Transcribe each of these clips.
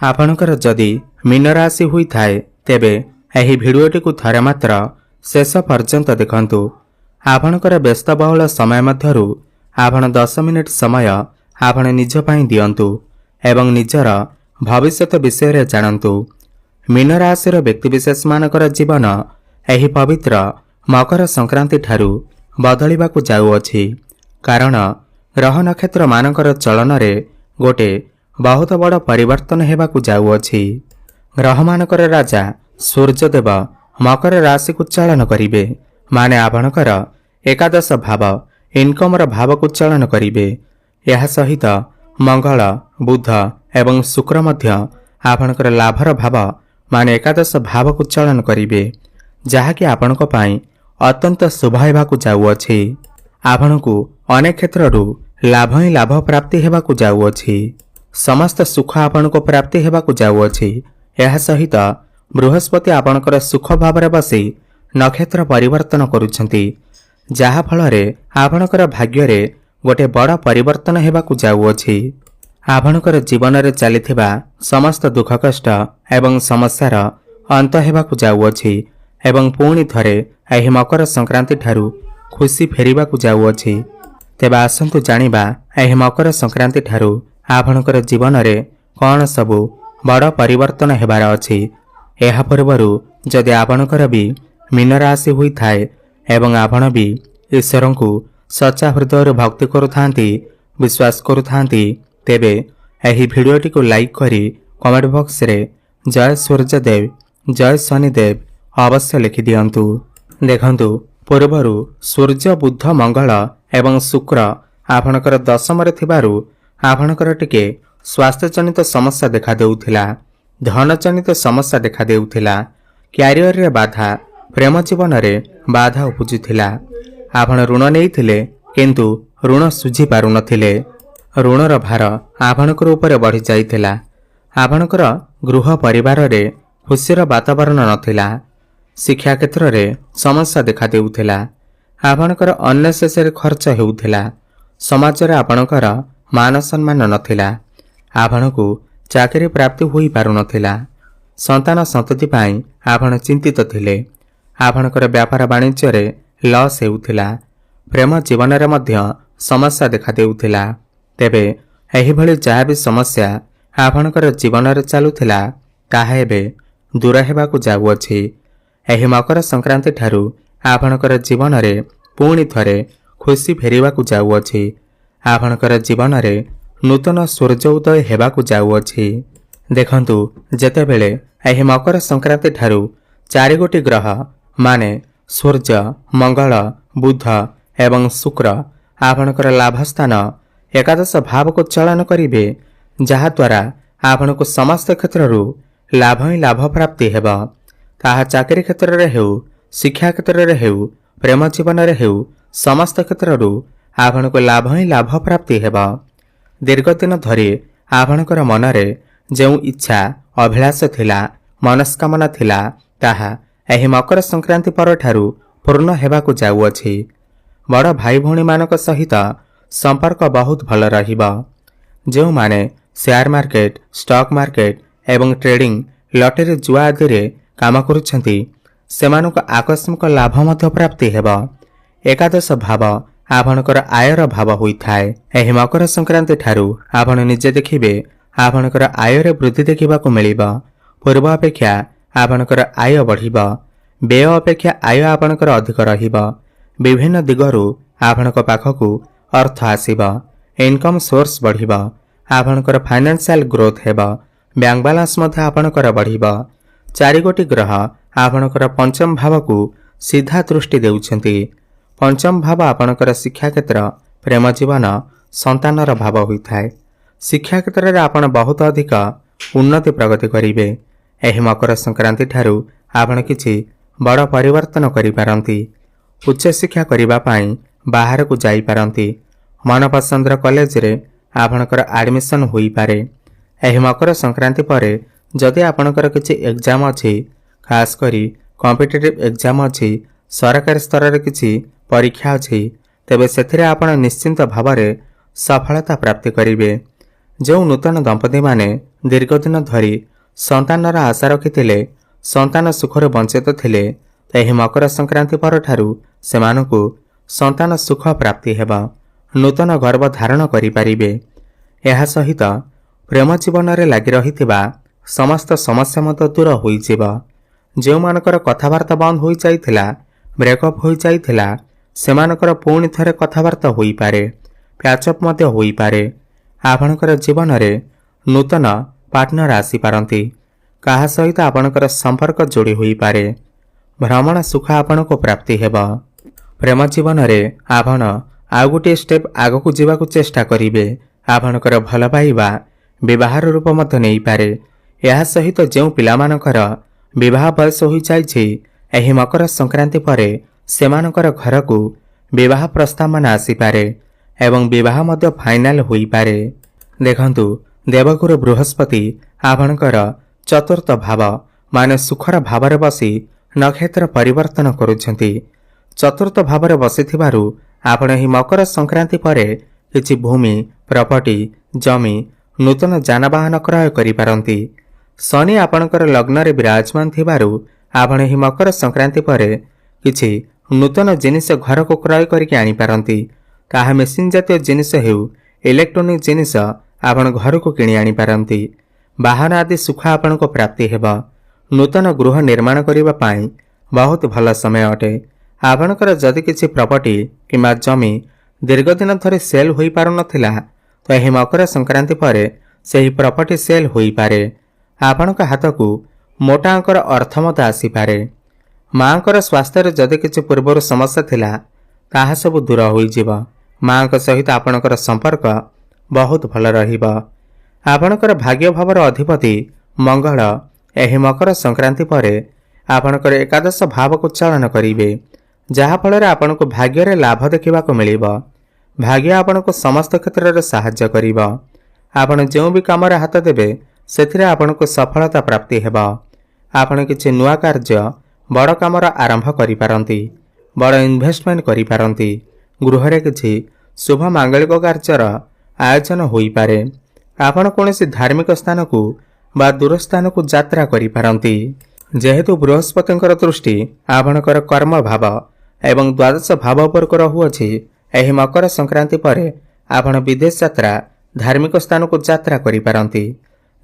आपणकर जदि मीन राशि हुई थाए तेबे एही भिडियोटी को थरे मात्र शेष पर्यंत देखंतु। आपणकर व्यस्तबहुल समय मध्यरु आपण 10 मिनिट समय आपण निज पई दियंतु एवं निजर भविष्यत विषय रे जानंतु। मीन राशि व्यक्तिविशेष मानकर जीवन एही पवित्र मकर संक्रांति ठारू बदलिबाकु जाउअछि, कारण ग्रह नक्षत्र मानकर चलन रे गोटे बहुत बड़ परिवर्तन हेबाकु जाउअछि। ग्रह मानकर राजा सूर्यदेव मकर राशि को चालन करिवे, माने आपणकर एकादश भाव इनकम भाव को चालन करिवे। यह सहित मंगल बुध एवं शुक्र मध्य आपणकर लाभर भाव माने एकादश भाव को चालन करिवे, जहाँकि आपणक पई अत्यंत शुभ हेबाकु जाउअछि। आपणकु अनेक क्षेत्ररु लाभ ही लाभ प्राप्ति हेबाकु जाउअछि। समस्त सुख आपणको प्राप्ति हेबाकु जाउअछि। यह सहित बृहस्पति आपणकर सुख भावरे बसी नक्षत्र परिवर्तन करुछंती, जहा फलरे आपणकर भाग्य रे गोटे बड़ परिवर्तन हेबाकु जाउअछि। आपणकर जीवन रे चलिथिबा समस्त दुख कष्ट एवं समस्यार अंत हेबाकु जाउअछि एवं पुणी थरे एही मकर संक्रांति ठारू खुशी फेरिबाकु जाउअछि। तेबे आसंतु जानिबा एही मकर संक्रांति ठारू आपणकर जीवन रे कौन सबु बड़ परिवर्तन हेबार अछि। एहा पूर्वरु जदि आपणकर भी मीन राशि हुई थाए एवं आपण भी ईश्वरंकु सच्चा हृदय भक्ति करुथांती विश्वास करुथांती, तेबे एही भिडियोटी को लाइक करी कमेंट बॉक्स रे जय सूर्यदेव जय शनिदेव अवश्य लिखि दियंतु। देखंतु पूर्वरु सूर्य बुध मंगल एवं शुक्र आपणकर दशम रे थिबारु आपणकर टिके स्वास्थ्य जनित समस्या देखा देउथिला, धन जनित समस्या देखा देउथिला, क्यारियर रे बाधा, प्रेम जीवन रे बाधा उपजुथिला। आपण ऋण नेइथिले किंतु ऋण सुझी पारु नथिले, ऋणर भार आपणकर ऊपर बढ़ी जाइथिला। आपणकर गृह परिवार रे खुशीर वातावरण नथिला, शिक्षा क्षेत्र रे समस्या देखा देउथिला, आपणकर अननेसेसरी खर्च हेउथिला, समाज रे आपणकर मान सम्मान नथिला, आपणकु चाकरी प्राप्ति होई पारु नथिला, संतान संतति पाई आपण चिंतित थिले, आपणकर व्यापार वाणिज्य रे लॉस हेउथिला, प्रेम जीवन रे मध्य समस्या देखा देउथिला। तेबे एही भली जहा भी समस्या आपणकर जीवन रे चालुथिला ताहा एबे दूर हेबाकु जाउअछि। एही मकर संक्रांति ठारू आपणकर जीवन रे पुणी थरे खुशी फेरिबाकु जाउअछि। आपणकर जीवन रे नूतन सूर्य उदय हेबाकु जाउअछि। देखंतु जेतेबेले एही मकर संक्रांति ठारू चारि गोटी ग्रह माने सूर्य मंगल बुध एवं शुक्र आपणकर लाभ स्थान एकादश भाव को चलन करिवे, जहा द्वारा आपणको समस्त क्षेत्ररु लाभ ही लाभ प्राप्ति हेबा। ताहा चाकरी क्षेत्र रे हेउ, शिक्षा क्षेत्र रे हेउ, प्रेम जीवन रे हेउ, समस्त क्षेत्ररु आपणको लाभ ही लाभ प्राप्ति हेबा। दीर्घ दिन धरी आपणकर मनरे जेउ इच्छा अभिलाष थिला, मनस्कामना थिला, ताहा एही मकर संक्रांति पर ठारू पूर्ण हेबाकु जाउअछि। बड़ भाई भौणी मानक सहित संपर्क बहुत भल रहिबा। जेउ माने शेयर मार्केट, स्टॉक मार्केट एवं ट्रेडिंग, लटरी, जुआ आदि रे काम करुछंती सेमानक आकस्मिक लाभ मध्य प्राप्ति हेबा। एकादश भाव आपणकर आयर भाव होई थाए। एही मकर संक्रांति ठारू आपण निजे देखिबे आपणकर आय रे वृद्धि देखिबाकु मिलिबा। पूर्व अपेक्षा आपणकर आय बढ़िबा, व्यय अपेक्षा आय आपणकर अधिक रहिबा। विभिन्न दिगरु आपणक पाखकु अर्थ आसीबा, इनकम सोर्स बढ़िबा, आपणकर फाइनेंशियल ग्रोथ हेबा, बैंक बैलेंस मध्य आपणकर बढ़िबा। चारि गोटी ग्रह आपणकर पंचम भावकु सीधा दृष्टि देउछंती। पंचम भाव आपणकर शिक्षा क्षेत्र, प्रेम जीवन, संतानर भाव होइथाय। शिक्षा क्षेत्र रे आपण बहुत अधिक उन्नति प्रगति करिवे। एही मकर संक्रांति ठारू आपण किछि बड़ परिवर्तन करि पारंती। उच्च शिक्षा करिबा पाई बाहर को जाई पारंती। मनपसंदर कॉलेज रे आपणकर एडमिशन होई पारे। एही मकर संक्रांति परे जदि आपणकर किछि एग्जाम अछि, खास करी कॉम्पिटिटिव एग्जाम अछि, सरकारी स्तर रे किछि परीक्षा अछि, तेबे सेथिरे आपण निश्चिंत भावरे सफलता प्राप्ति करिवे। जो नूतन दंपति माने दीर्घदिन धरी संतानर आशा रखिथिले संतान सुखर वंचित थिले एही मकर संक्रांति परठारु सेमानकु संतान सुख प्राप्ति हेबा नूतन गर्भ धारण करि पारिबे। एहा सहित प्रेम जीवन रे लागि रहिथिबा समस्त समस्या मत दूर होई जिवो। जो मानकर कथावार्ता बंद होई जाइथिला ब्रेकअप होई जाइथिला सेमानकर पुणी थरे कथावार्ता होई पारे प्याचअप मध्य होई पारे। आपणकर जीवन रे नूतन पार्टनर आसी पारंती काहा सहित आपणकर संपर्क जोड़ी होई पारे। भ्रमण सुख आपनको प्राप्ति हेबा। प्रेम जीवन रे आपण आउ गोटे स्टेप आगकू जीवाकू चेष्टा करिवे। आपणकर भल पाइबा विवाहर रूप मध्य नहीं पारे। एहा सहित जो पिलामानकर विवाह बयस होई जाइछि एही मकर संक्रांति परे सेमानकर घरकू विवाह प्रस्ताव मान आसी पारे एवं विवाह मध्य फाइनाल होई पारे। देखंतु देवगुरु बृहस्पति आपणकर चतुर्थ भाव माने सुखर भावरे बसी नक्षत्र परिवर्तन करुछंती। चतुर्थ भावरे बसिथिबारु आपण ही मकर संक्रांति परे किछि भूमि प्रॉपर्टी जमी नूतन जानवाहन क्रय करि पारंती। शनि आपणकर लग्न रे विराजमान थिबारु आपण ही मकर संक्रांति परे किछि नूतन जिनिस घर को क्रय करिके आनी पारंती। ताहा मेसिन जातीय जिनिस हेउ इलेक्ट्रोनिक जिनिस आपण घर को किणी आनी पारंती। वाहन आदि सुख आपण को प्राप्ति हेबा। नूतन गृह निर्माण करिबा पाई बहुत भल समय अटे। आपणकर जदि किछि प्रॉपर्टी किंबा जमी दीर्घदिन धरि सेल होई पारु नथिला तो एही मकर संक्रांति परे सेही प्रॉपर्टी सेल होई पारे। आपणक हाथकू मोटा अंकर अर्थ मत आसी पारे। मांकर स्वास्थ्य रे जदि किछि पूर्वरु समस्या थिला ताहा सब दूर होई जिवो। मांक सहित आपणकर संपर्क बहुत भल रहिबो। आपणकर भाग्य भावर अधिपति मंगल एही मकर संक्रांति परे आपणकर एकादश भाव को चालन करिवे जहा फल आपनको भाग्य रे लाभ देखिबा को मिलिबो। भाग्य आपनको समस्त क्षेत्र रे सहाय्य करिबो। आपण जो भी काम रे हाथ देबे सेथिरे आपनको सफलता प्राप्ति हेबो। आपण किछि नुआ कार्य बड़ काम आरंभ करि पारंती बड़ इन्वेस्टमेंट करि पारंती। गृह रे किछि शुभ मांगलिक कार्यर आयोजन होई पारे। आपण कोनोसी धार्मिक स्थान को बा दूर स्थान को यात्रा करि पारंती। जेहेतु बृहस्पतिंकर दृष्टि आपणकर कर्म भाव एवं द्वादश भाव पर रहुअछि एही मकर संक्रांति परे आपण विदेश यात्रा धार्मिक स्थान को यात्रा करि पारंती।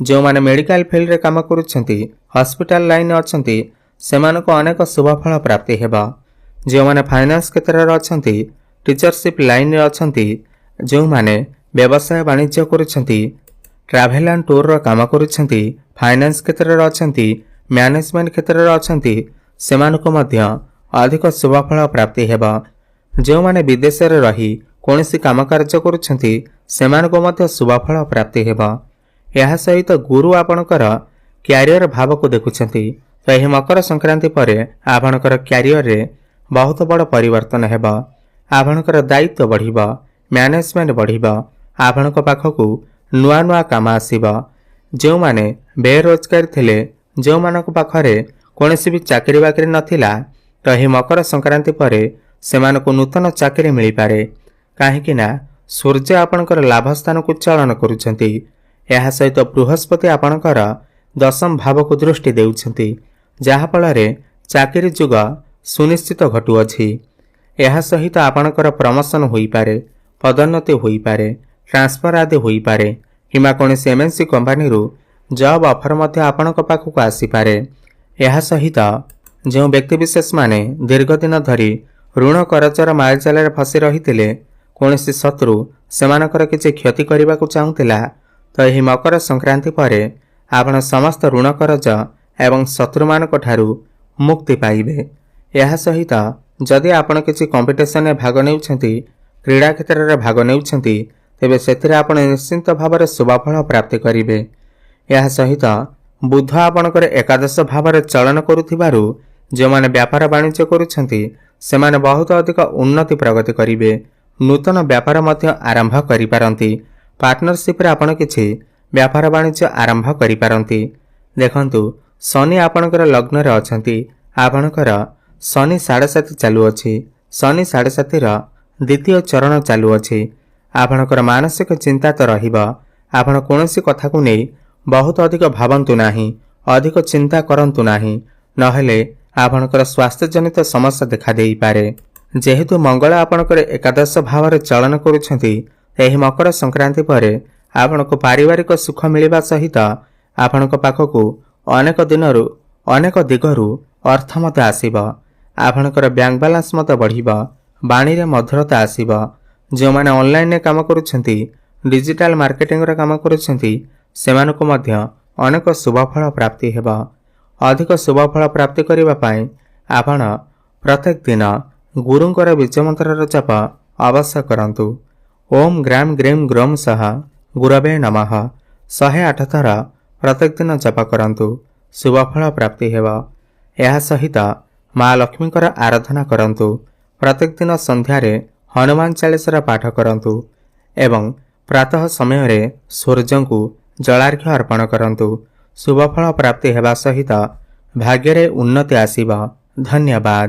जो माने मेडिकल फील्ड रे काम करूछंती हॉस्पिटल लाइन अछंती सेमानको अनेक शुभ फल प्राप्ति हेबा। जो माने फाइनेंस क्षेत्र रे अछंती टीचरशिप लाइन रे अछंती जो माने व्यवसाय वाणिज्य करूछंती ट्रैवल एंड टूर रो काम करूछंती फाइनेंस क्षेत्र रे अछंती मैनेजमेंट क्षेत्र रे अछंती सेमानको मध्य अधिक शुभ फल प्राप्ति हेबा। जो माने विदेश रे रही कोनोसी काम कार्य करूछंती सेमानको मध्य शुभ फल प्राप्ति हेबा। एहा सहित गुरु आपणकर क्यारियर भाव को देखुछंती तो एही मकर संक्रांति परे आपणकर क्यारियर रे बहुत बड़ परिवर्तन हेबा। आपणकर दायित्व बढ़िबा मैनेजमेंट बढ़िबा। आपणक पाखकू नुआ नुआ काम आसीबा। जो माने बेरोजगार थिले जो मानक पाखरे कोनोसी भी चाकरी बाकरी नथिला तो एही मकर संक्रांति परे सेमानको नूतन चाकरी मिली पारे। काहेकि ना सूर्य आपणकर लाभ स्थान को चलन करूछंती। एहा सहित बृहस्पति आपणकर दशम भाव को दृष्टि देउछंती जहा फल रे चाकरी जुग सुनिश्चित घटुअछि। एहा सहित आपणकर प्रमोशन होई पारे पदोन्नति होई पारे ट्रांसफर आदि होई पारे किमा कोनोसी एमएनसी कंपनी रु जॉब ऑफर मध्य आपणक पाखकू आसी पारे। एहा सहित जो व्यक्ति विशेष माने दीर्घदिन धरी ऋण करजर मालजाल रे फसी रहितिले कोनोसी शत्रु सेमानकर किछि क्षति करिबाकू चाहुतिला तो एही मकर संक्रांति परे आपण समस्त ऋण करज एवं शत्रु मानक ठारू मुक्ति पाइबे। एहा सहित जदि आपण किछि कंपटीशन में भाग नेउछंती क्रीडा क्षेत्र रे भाग नेउछंती तेबे सेथिरे आपण निश्चित भाव में शुभफल प्राप्ति करिवे। एहा सहित बुध आपणकर एकादश भाव में चलन करुथिबारु जो माने व्यापार वाणिज्य करुछंती सेमाने बहुत अधिक उन्नति प्रगति करिवे। नूतन व्यापार मध्य आरंभ करि पारंती। पार्टनरशिप रे आपण किछि व्यापार वाणिज्य आरंभ करि पारंती। देखंतु शनि आपणकर लग्न रे अछंती आपणकर शनि 7.5 चालू अछि। शनि 7.5 रो द्वितीय चरण चालू अछि। आपणकर मानसिक चिंता तो रहिबा ଆପଣ କୌଣସି କଥାକୁ ନେଇ ବହୁତ ଅଧିକ ଭାବନ୍ତୁ ନାହିଁ, ଅଧିକ ଚିନ୍ତା କରନ୍ତୁ ନାହିଁ, ନହେଲେ ଆପଣଙ୍କର ସ୍ୱାସ୍ଥ୍ୟଜନିତ ସମସ୍ୟା ଦେଖାଦେଇପାରେ। ଯେହେତୁ ମଙ୍ଗଳ ଆପଣଙ୍କର ଏକାଦଶ ଭାବରେ ଚଳନ କରୁଛନ୍ତି, ଏହି ମକର ସଂକ୍ରାନ୍ତି ପରେ ଆପଣଙ୍କୁ ପାରିବାରିକ ସୁଖ ମିଳିବା ସହିତ ଆପଣଙ୍କ ପାଖକୁ ଅନେକ ଦିଗରୁ ଅର୍ଥ ମଧ୍ୟ ଆସିବ। ଆପଣଙ୍କର ବ୍ୟାଙ୍କ ବାଲାନ୍ସ ମଧ୍ୟ ବଢ଼ିବ। ବାଣୀରେ ମଧୁରତା ଆସିବ। ଯେଉଁମାନେ ଅନଲାଇନରେ କାମ କରୁଛନ୍ତି, ଡିଜିଟାଲ ମାର୍କେଟିଂର କାମ କରୁଛନ୍ତି, ସେମାନଙ୍କୁ ମଧ୍ୟ ଅନେକ ଶୁଭଫଳ ପ୍ରାପ୍ତି ହେବ। ଅଧିକ ଶୁଭଫଳ ପ୍ରାପ୍ତି କରିବା ପାଇଁ ଆପଣ ପ୍ରତ୍ୟେକ ଦିନ ଗୁରୁଙ୍କର ବୀଜମନ୍ତ୍ରର ଜପ ଅବଶ୍ୟ କରନ୍ତୁ। ଓମ୍ ଗ୍ରାମ ଗ୍ରୀମ ଗ୍ରୋମ ସହ ଗୁରବେ ନମଃ 108 ଥର ପ୍ରତ୍ୟେକ ଦିନ ଜପ କରନ୍ତୁ। ଶୁଭଫଳ ପ୍ରାପ୍ତି ହେବ। ଏହା ସହିତ ମା ଲକ୍ଷ୍ମୀଙ୍କର ଆରାଧନା କରନ୍ତୁ। ପ୍ରତ୍ୟେକ ଦିନ ସନ୍ଧ୍ୟାରେ ହନୁମାନ ଚାଳିଶାର ପାଠ କରନ୍ତୁ ଏବଂ ପ୍ରାତଃ ସମୟରେ ସୂର୍ଯ୍ୟଙ୍କୁ ଜଳାର୍ଘ୍ୟ ଅର୍ପଣ କରନ୍ତୁ। ଶୁଭଫଳ ପ୍ରାପ୍ତି ହେବା ସହିତ ଭାଗ୍ୟରେ ଉନ୍ନତି ଆସିବ। ଧନ୍ୟବାଦ।